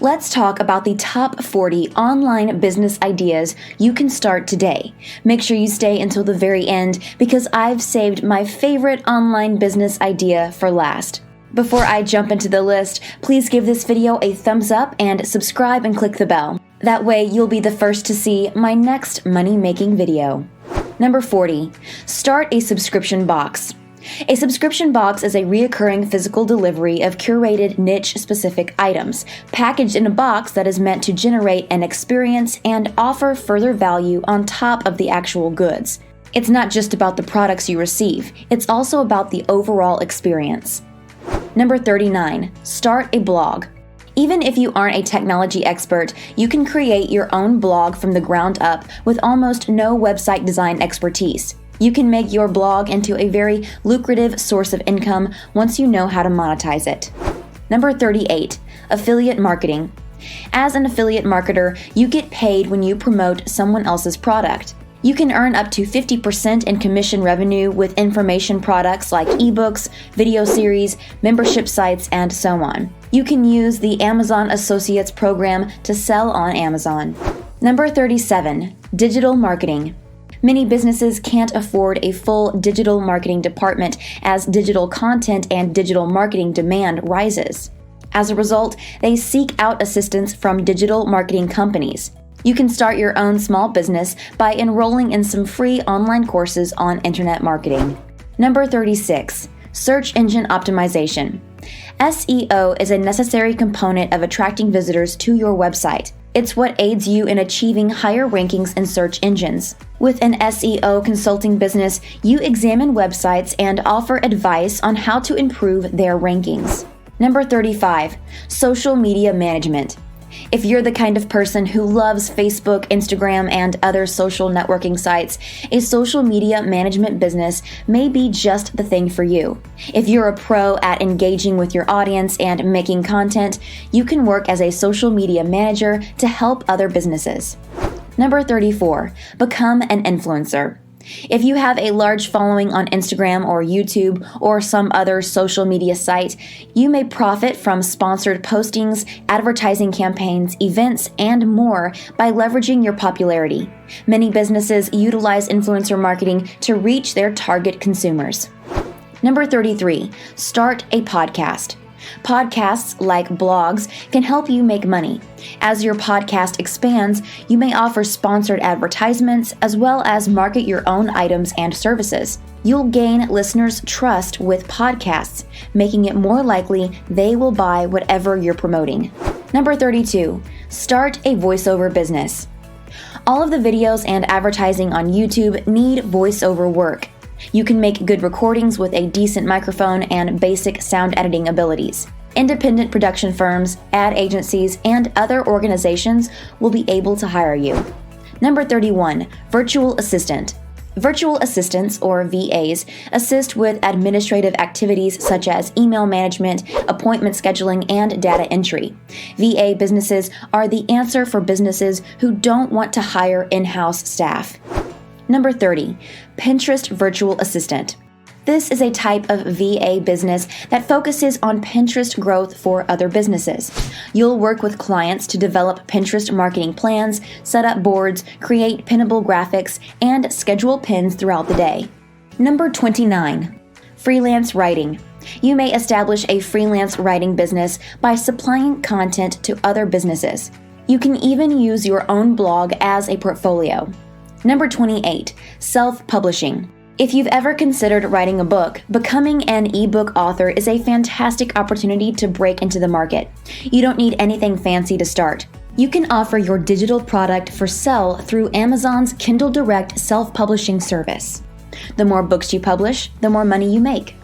Let's talk about the top 40 online business ideas you can start today. Make sure you stay until the very end because I've saved my favorite online business idea for last. Before I jump into the list, please give this video a thumbs up and subscribe and click the bell. That way you'll be the first to see my next money-making video. Number 40, start a subscription box. A subscription box is a reoccurring physical delivery of curated niche-specific items, packaged in a box that is meant to generate an experience and offer further value on top of the actual goods. It's not just about the products you receive, it's also about the overall experience. Number 39, start a blog. Even if you aren't a technology expert, you can create your own blog from the ground up with almost no website design expertise. You can make your blog into a very lucrative source of income once you know how to monetize it. Number 38, affiliate marketing. As an affiliate marketer, you get paid when you promote someone else's product. You can earn up to 50% in commission revenue with information products like ebooks, video series, membership sites, and so on. You can use the Amazon Associates program to sell on Amazon. Number 37, digital marketing. Many businesses can't afford a full digital marketing department as digital content and digital marketing demand rises. As a result, they seek out assistance from digital marketing companies. You can start your own small business by enrolling in some free online courses on internet marketing. Number 36, search engine optimization. SEO is a necessary component of attracting visitors to your website. It's what aids you in achieving higher rankings in search engines. With an SEO consulting business, you examine websites and offer advice on how to improve their rankings. Number 35, social media management. If you're the kind of person who loves Facebook, Instagram, and other social networking sites, a social media management business may be just the thing for you. If you're a pro at engaging with your audience and making content, you can work as a social media manager to help other businesses. Number 34, become an influencer. If you have a large following on Instagram or YouTube or some other social media site, you may profit from sponsored postings, advertising campaigns, events, and more by leveraging your popularity. Many businesses utilize influencer marketing to reach their target consumers. Number 33, start a podcast. Podcasts, like blogs, can help you make money. As your podcast expands, you may offer sponsored advertisements as well as market your own items and services. You'll gain listeners' trust with podcasts, making it more likely they will buy whatever you're promoting. Number 32, start a voiceover business. All of the videos and advertising on YouTube need voiceover work. You can make good recordings with a decent microphone and basic sound editing abilities. Independent production firms, ad agencies, and other organizations will be able to hire you. Number 31, virtual assistant. Virtual assistants, or VAs, assist with administrative activities such as email management, appointment scheduling, and data entry. VA businesses are the answer for businesses who don't want to hire in-house staff. Number 30, Pinterest Virtual Assistant. This is a type of VA business that focuses on Pinterest growth for other businesses. You'll work with clients to develop Pinterest marketing plans, set up boards, create pinnable graphics, and schedule pins throughout the day. Number 29, freelance writing. You may establish a freelance writing business by supplying content to other businesses. You can even use your own blog as a portfolio. Number 28, self-publishing. If you've ever considered writing a book, becoming an ebook author is a fantastic opportunity to break into the market. You don't need anything fancy to start. You can offer your digital product for sale through Amazon's Kindle Direct self-publishing service. The more books you publish, the more money you make.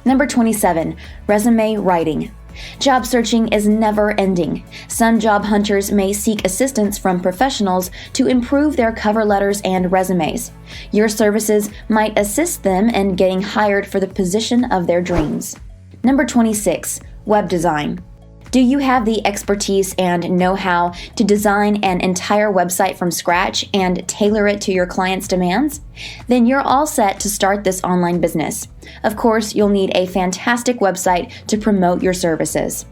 Number 27, resume writing. Job searching is never ending. Some job hunters may seek assistance from professionals to improve their cover letters and resumes. Your services might assist them in getting hired for the position of their dreams. Number 26, web design. Do you have the expertise and know-how to design an entire website from scratch and tailor it to your client's demands? Then you're all set to start this online business. Of course, you'll need a fantastic website to promote your services.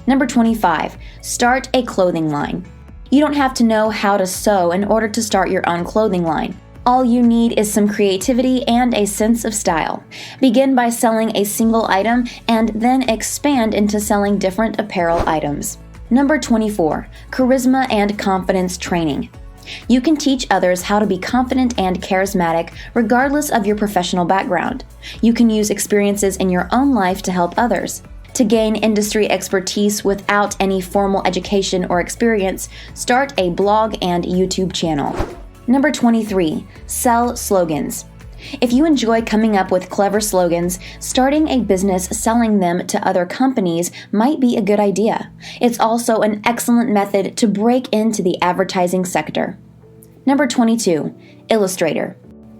Number 25, start a clothing line. You don't have to know how to sew in order to start your own clothing line. All you need is some creativity and a sense of style. Begin by selling a single item and then expand into selling different apparel items. Number 24, charisma and confidence training. You can teach others how to be confident and charismatic regardless of your professional background. You can use experiences in your own life to help others. To gain industry expertise without any formal education or experience, start a blog and YouTube channel. Number 23, sell slogans. If you enjoy coming up with clever slogans, starting a business selling them to other companies might be a good idea. It's also an excellent method to break into the advertising sector. Number 22, illustrator.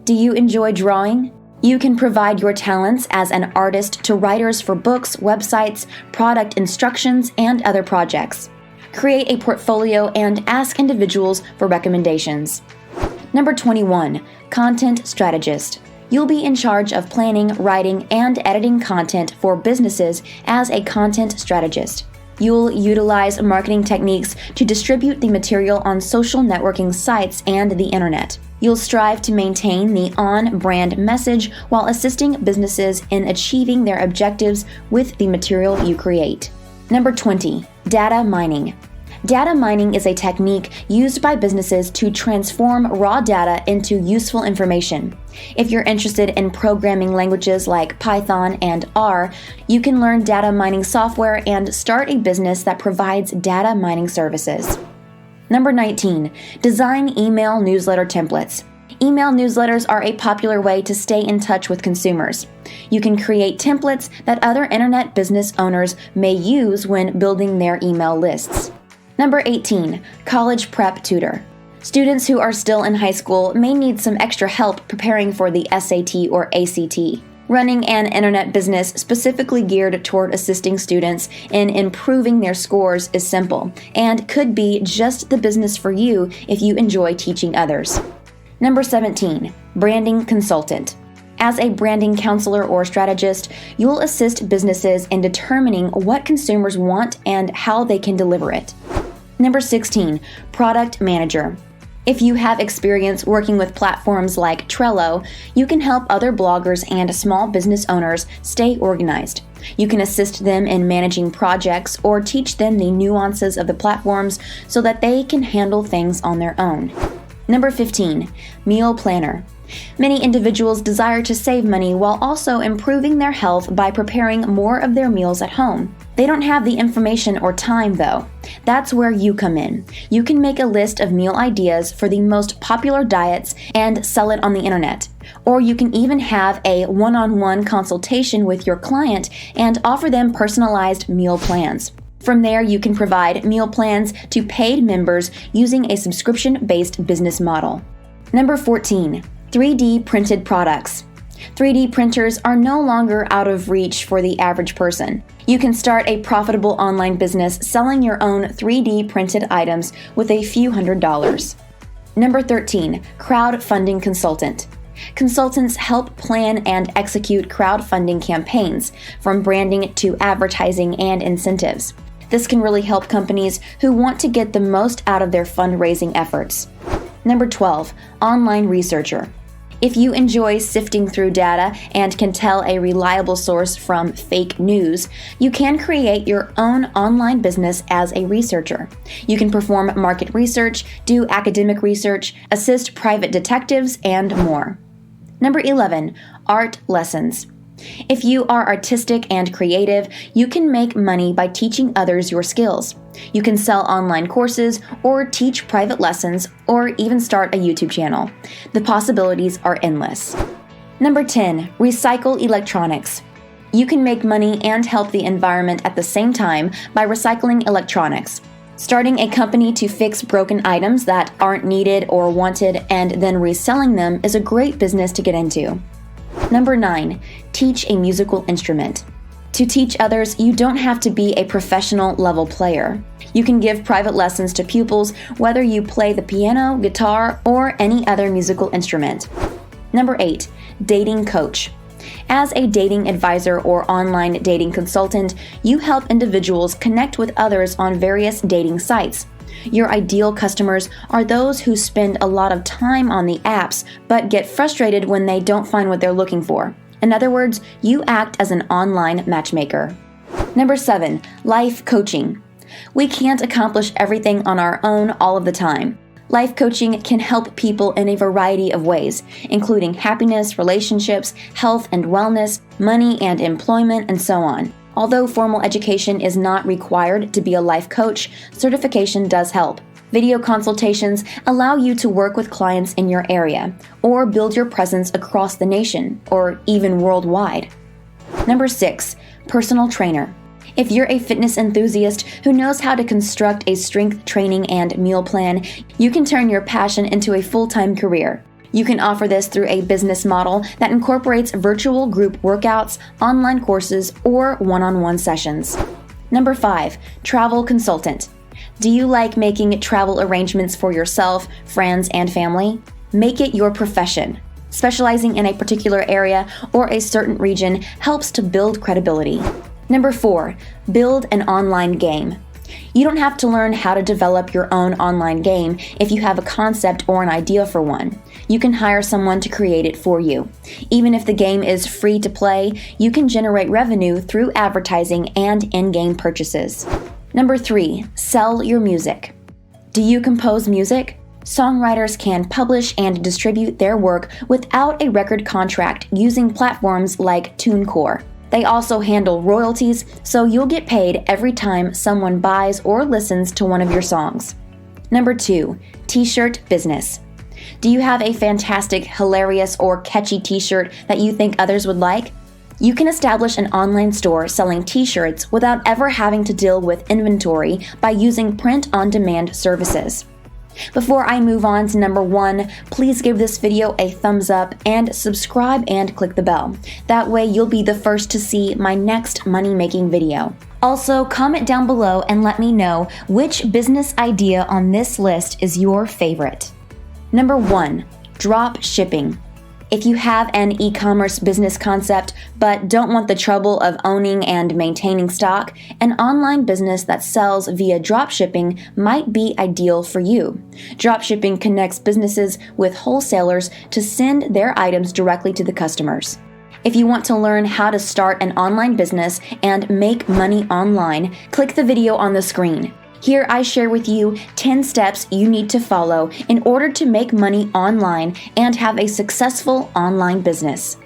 Do you enjoy drawing? You can provide your talents as an artist to writers for books, websites, product instructions, and other projects. Create a portfolio and ask individuals for recommendations. Number 21, content strategist. You'll be in charge of planning, writing, and editing content for businesses as a content strategist. You'll utilize marketing techniques to distribute the material on social networking sites and the internet. You'll strive to maintain the on-brand message while assisting businesses in achieving their objectives with the material you create. Number 20, data mining. Data mining is a technique used by businesses to transform raw data into useful information. If you're interested in programming languages like Python and R, you can learn data mining software and start a business that provides data mining services. Number 19, design email newsletter templates. Email newsletters are a popular way to stay in touch with consumers. You can create templates that other internet business owners may use when building their email lists. Number 18, college prep tutor. Students who are still in high school may need some extra help preparing for the SAT or ACT. Running an internet business specifically geared toward assisting students in improving their scores is simple and could be just the business for you if you enjoy teaching others. Number 17, branding consultant. As a branding counselor or strategist, you'll assist businesses in determining what consumers want and how they can deliver it. Number 16, product manager. If you have experience working with platforms like Trello, you can help other bloggers and small business owners stay organized. You can assist them in managing projects or teach them the nuances of the platforms so that they can handle things on their own. Number 15, meal planner. Many individuals desire to save money while also improving their health by preparing more of their meals at home. They don't have the information or time, though. That's where you come in. You can make a list of meal ideas for the most popular diets and sell it on the internet. Or you can even have a one-on-one consultation with your client and offer them personalized meal plans. From there, you can provide meal plans to paid members using a subscription-based business model. Number 14, 3D printed products. 3D printers are no longer out of reach for the average person. You can start a profitable online business selling your own 3D printed items with a few $100s. Number 13, crowdfunding consultant. Consultants help plan and execute crowdfunding campaigns, from branding to advertising and incentives. This can really help companies who want to get the most out of their fundraising efforts. Number 12, online researcher. If you enjoy sifting through data and can tell a reliable source from fake news, you can create your own online business as a researcher. You can perform market research, do academic research, assist private detectives, and more. Number 11, art lessons. If you are artistic and creative, you can make money by teaching others your skills. You can sell online courses or teach private lessons or even start a YouTube channel. The possibilities are endless. Number 10, recycle electronics. You can make money and help the environment at the same time by recycling electronics. Starting a company to fix broken items that aren't needed or wanted and then reselling them is a great business to get into. Number 9, teach a musical instrument. To teach others, you don't have to be a professional level player. You can give private lessons to pupils whether you play the piano, guitar, or any other musical instrument. Number 8, dating coach. As a dating advisor or online dating consultant, you help individuals connect with others on various dating sites. Your ideal customers are those who spend a lot of time on the apps but get frustrated when they don't find what they're looking for. In other words, you act as an online matchmaker. Number 7, life coaching. We can't accomplish everything on our own all of the time. Life coaching can help people in a variety of ways, including happiness, relationships, health and wellness, money and employment, and so on. Although formal education is not required to be a life coach, certification does help. Video consultations allow you to work with clients in your area, or build your presence across the nation, or even worldwide. Number 6, personal trainer. If you're a fitness enthusiast who knows how to construct a strength training and meal plan, you can turn your passion into a full-time career. You can offer this through a business model that incorporates virtual group workouts, online courses, or one-on-one sessions. Number 5, travel consultant. Do you like making travel arrangements for yourself, friends, and family? Make it your profession. Specializing in a particular area or a certain region helps to build credibility. Number 4, build an online game. You don't have to learn how to develop your own online game if you have a concept or an idea for one. You can hire someone to create it for you. Even if the game is free to play, you can generate revenue through advertising and in-game purchases. Number 3, sell your music. Do you compose music? Songwriters can publish and distribute their work without a record contract using platforms like TuneCore. They also handle royalties, so you'll get paid every time someone buys or listens to one of your songs. Number 2, t-shirt business. Do you have a fantastic, hilarious, or catchy t-shirt that you think others would like? You can establish an online store selling t-shirts without ever having to deal with inventory by using print-on-demand services. Before I move on to number 1, please give this video a thumbs up and subscribe and click the bell. That way you'll be the first to see my next money-making video. Also, comment down below and let me know which business idea on this list is your favorite. Number 1, drop shipping. If you have an e-commerce business concept but don't want the trouble of owning and maintaining stock, an online business that sells via dropshipping might be ideal for you. Dropshipping connects businesses with wholesalers to send their items directly to the customers. If you want to learn how to start an online business and make money online, click the video on the screen. Here I share with you 10 steps you need to follow in order to make money online and have a successful online business.